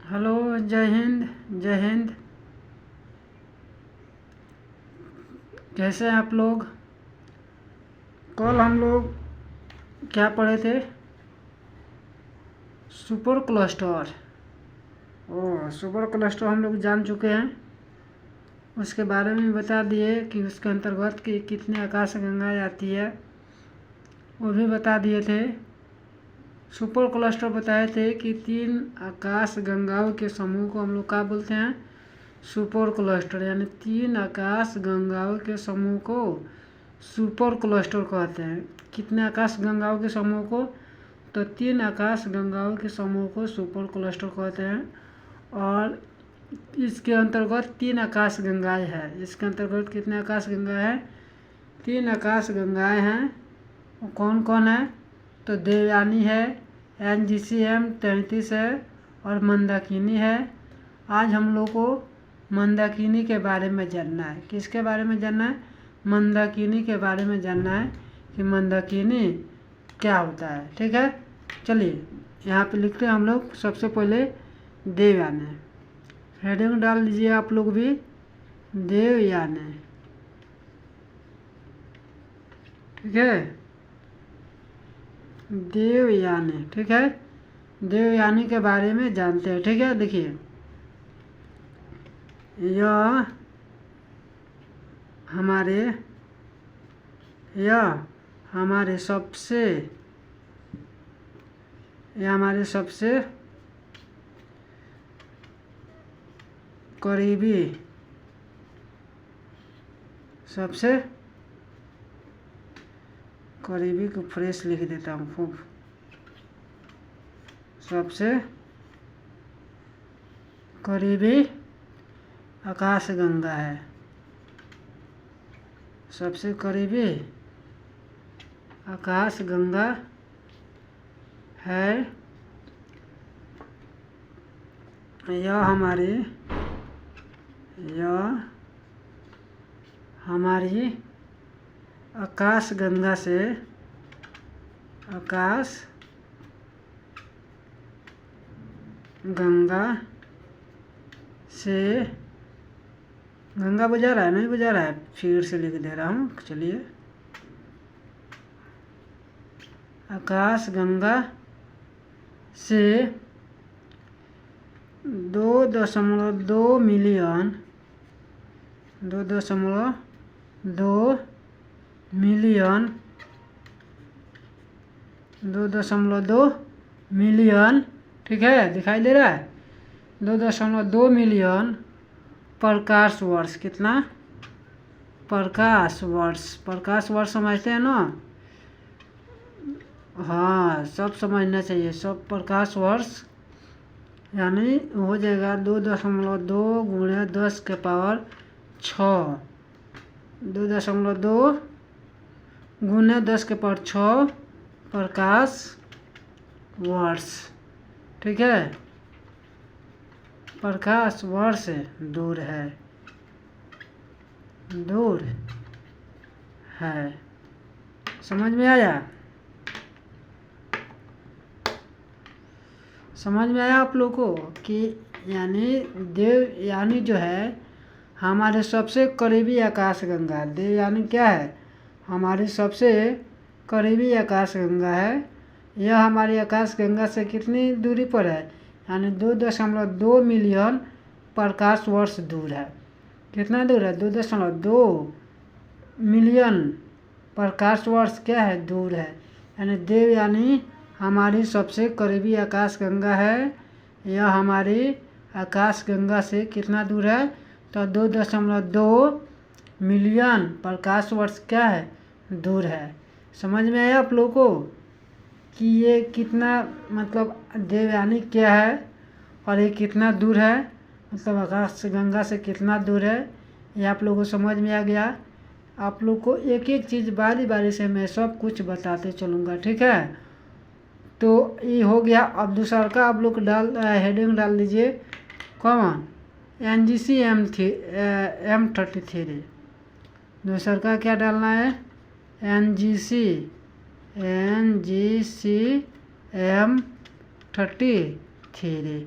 Hello, जय हिंद। जय हिंद। कैसे हैं आप लोग? कल हम लोग क्या पढ़े थे? Super cluster. सुपर क्लस्टर हम लोग जान चुके हैं। उसके बारे में बता दिए कि उसके अंतर्गत कि कितने आकाशगंगाएं आती है, वो भी बता दिए थे। सुपर क्लस्टर बताए थे कि 3 आकाश गंगाओं के समूह को हम लोग क्या बोलते हैं? Super cluster. यानी 3 आकाश गंगाओं के समूह को सुपर क्लस्टर कहते हैं। कितने आकाश गंगाओं के समूह को? तो 3 आकाश गंगाओं के समूह को सुपर क्लस्टर कहते हैं। और इसके अंतर्गत 3 आकाश गंगाएं हैं। इसके अंतर्गत कितने आकाश गंगाएं हैं? 3 आकाश गंगाएं हैं। वो कौन कौन है? तो देवयानी है, NGCM 33 है और मंदाकिनी है। आज हम लोग को मंदाकिनी के बारे में जानना है। किसके बारे में जानना है? मंदाकिनी के बारे में जानना है कि मंदाकिनी क्या होता है। ठीक है, चलिए यहाँ पे लिखते हैं हम लोग। सबसे पहले देवयानी, हेडिंग डाल दीजिए आप लोग भी, देवयानी। ठीक है, देवयानी। ठीक है, देवयानी के बारे में जानते हैं। ठीक है, देखिए यह हमारे सबसे करीबी को फ्रेश लिख देता हूँ खूब। सबसे करीबी आकाशगंगा है। सबसे करीबी आकाशगंगा है। यह हमारी आकाशगंगा से गंगा बुझा रहा है? नहीं बुझा रहा है? फिर से लिख दे रहा हूँ। चलिए, आकाशगंगा से 2.2 मिलियन 2.2 मिलियन। ठीक है, दिखाई दे रहा है? 2.2 मिलियन प्रकाश वर्ष। कितना? प्रकाश वर्ष समझते हैं ना? हाँ, सब समझना चाहिए। सब प्रकाश वर्ष यानी हो जाएगा 2.2 गुणे 10 के पावर 6। 2.2 गुणे 10 के पावर 6 प्रकाश वर्ष। ठीक है, प्रकाश वर्ष दूर है। समझ में आया? समझ में आया आप लोगों को कि देवयानी जो है हमारे सबसे करीबी आकाशगंगा। देवयानी क्या है? हमारी सबसे करीबी आकाशगंगा है। यह हमारी आकाशगंगा से कितनी दूरी पर है? यानी 2.2 मिलियन प्रकाश वर्ष दूर है। कितना दूर है? 2.2 मिलियन प्रकाश वर्ष क्या है? दूर है। यानी देवयानी हमारी सबसे करीबी आकाशगंगा है। यह हमारी आकाशगंगा से कितना दूर है? तो 2.2 मिलियन प्रकाश वर्ष क्या है? दूर है। समझ में आया आप लोगों को कि ये कितना, मतलब देवयानी क्या है और ये कितना दूर है, मतलब आकाशगंगा से कितना दूर है, ये आप लोगों को समझ में आ गया। आप लोग को एक एक चीज़ बारी बारी से मैं सब कुछ बताते चलूँगा। ठीक है, तो ये हो गया। अब दूसरा का आप लोग हेडिंग डाल दीजिए। कौन? NGCM M33। दूसरा का क्या डालना है? NGCM 33।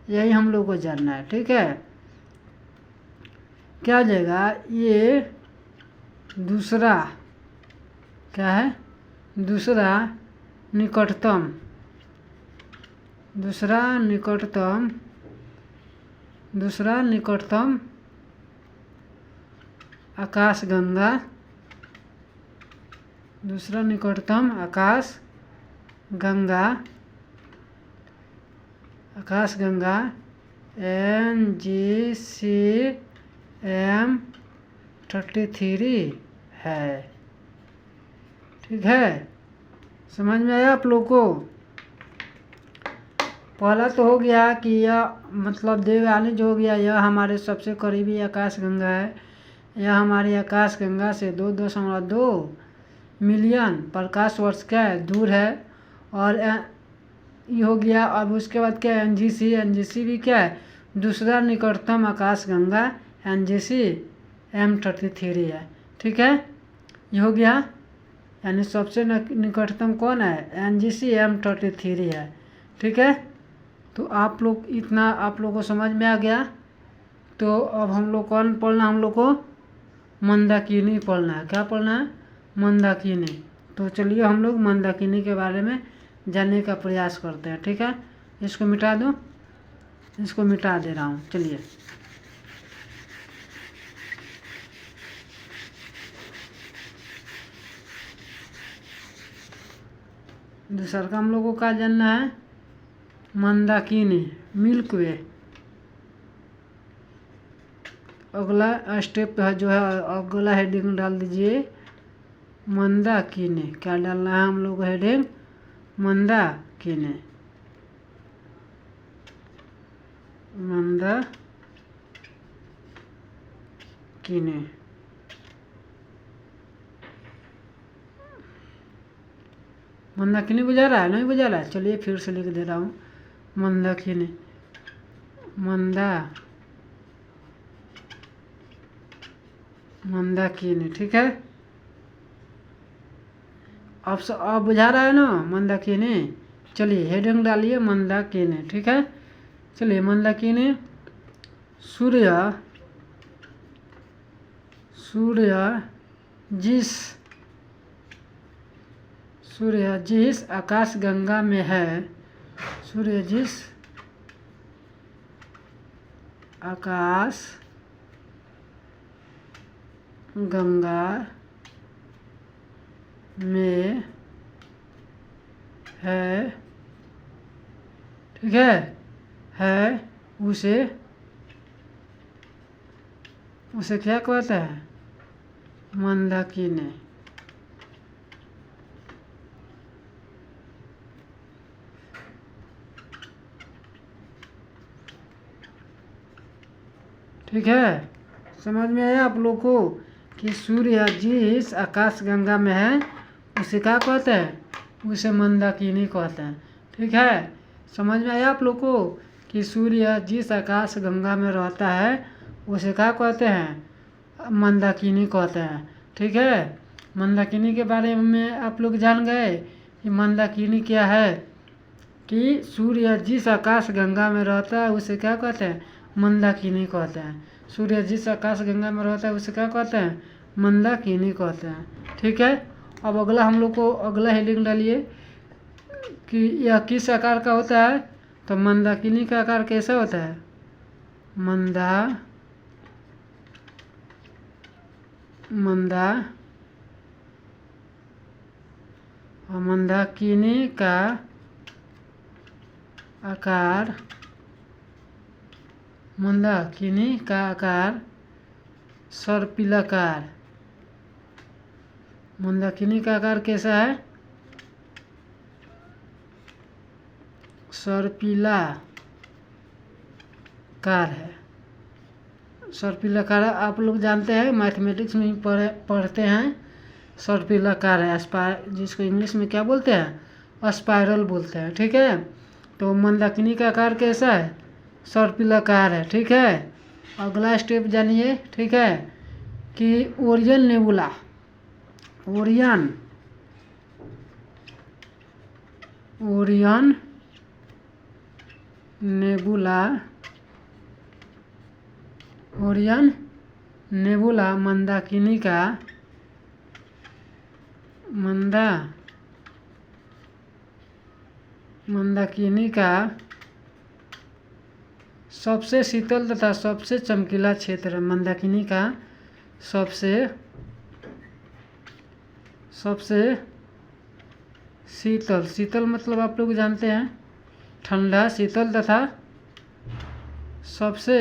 यही हम लोग को जानना है। ठीक है, क्या हो जाएगा, ये दूसरा क्या है, दूसरा निकटतम, दूसरा निकटतम, दूसरा निकटतम आकाशगंगा, दूसरा निकटतम आकाशगंगा, आकाशगंगा NGCM33 है। ठीक है, समझ में आया आप लोग को। पहला तो हो गया कि यह मतलब देवयानी जो हो गया, यह हमारे सबसे करीबी आकाशगंगा है। यह हमारी आकाशगंगा से 2.2 मिलियन प्रकाश वर्ष क्या है, दूर है। और ये हो गया। अब उसके बाद क्या है, NGC भी क्या है, दूसरा निकटतम आकाशगंगा NGC-M33 है। ठीक है, ये हो गया, यानी सबसे निकटतम कौन है, NGC-M33 है। ठीक है, तो आप लोग इतना आप लोग को समझ में आ गया। तो अब हम लोग कौन पढ़ना, हम लोग को मंदाकिनी पढ़ना है। क्या पढ़ना है, मंदाकिनी। तो चलिए हम लोग मंदाकिनी के बारे में जानने का प्रयास करते हैं। ठीक है, इसको मिटा दो, इसको मिटा दे रहा हूँ। चलिए, दूसरा का हम लोग को क्या जानना है, मंदाकिनी, मिल्क वे। अगला स्टेप है जो है, अगला हेडिंग डाल दीजिए मंदाकिनी। क्या डालना है हम लोग को हेडिंग, मंदाकिनी, मंदाकिनी। मंदाकिनी बुझा रहा है, नहीं बुझा रहा है, चलिए फिर से लिख दे रहा हूँ, मंदाकिनी, मंदाकिनी। ठीक है, अब बुझा रहा है ना मंदाकिनी। चलिए हेडिंग डालिए मंदाकिनी। ठीक है, चलिए मंदाकिनी, सूर्य जिस आकाशगंगा में है, सूर्य जिस आकाशगंगा में है, ठीक है, उसे क्या कहते हैं, मंदाकिनी। ठीक है, समझ में आया आप लोग को कि सूर्य जिस आकाशगंगा में है उसे क्या कहते हैं, उसे मंदाकिनी कहते हैं। ठीक है, समझ में आया आप लोग को कि सूर्य जिस आकाशगंगा में रहता है उसे क्या कहते हैं, मंदाकिनी कहते हैं। ठीक है, मंदाकिनी के बारे में आप लोग जान गए कि मंदाकिनी क्या है, कि सूर्य जिस आकाशगंगा में रहता है उसे क्या कहते हैं, मंदाकिनी कहते हैं। सूर्य जिस आकाशगंगा में रहता है उसे क्या कहते हैं, मंदाकिनी कहते हैं। ठीक है, अब अगला हम लोग को अगला हेडिंग डालिए कि यह किस आकार का होता है। तो मंदाकिनी का आकार कैसा होता है, मंदाकिनी का आकार, मंदाकिनी का आकार सर्पिलाकार। मंदाकिनी का आकार कैसा है, सर्पिलाकार है। सर्पिलाकार आप लोग जानते हैं, मैथमेटिक्स में पढ़ते हैं, सर्पिलाकार है। जिसको इंग्लिश में क्या बोलते हैं, स्पाइरल बोलते हैं। ठीक है, तो मंदाकिनी का आकार कैसा है, सर्पिलाकार है। ठीक है, अगला स्टेप जानिए। ठीक है, कि Orion nebula, Orion nebula, Orion nebula Mandakini का मंदाकिनी का सबसे शीतल तथा सबसे चमकीला क्षेत्र। मंदाकिनी का सबसे शीतल मतलब आप लोग जानते हैं ठंडा, शीतल तथा सबसे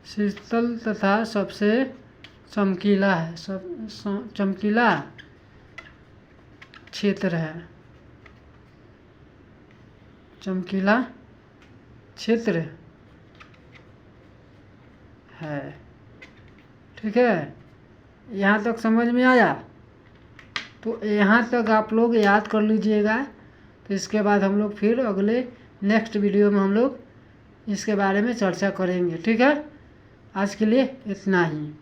शीतल तथा सबसे चमकीला है, चमकीला क्षेत्र है, चमकीला क्षेत्र है। ठीक है, यहाँ तक समझ में आया? तो यहाँ तक आप लोग याद कर लीजिएगा। तो इसके बाद हम लोग फिर अगले नेक्स्ट वीडियो में हम लोग इसके बारे में चर्चा करेंगे। ठीक है, आज के लिए इतना ही।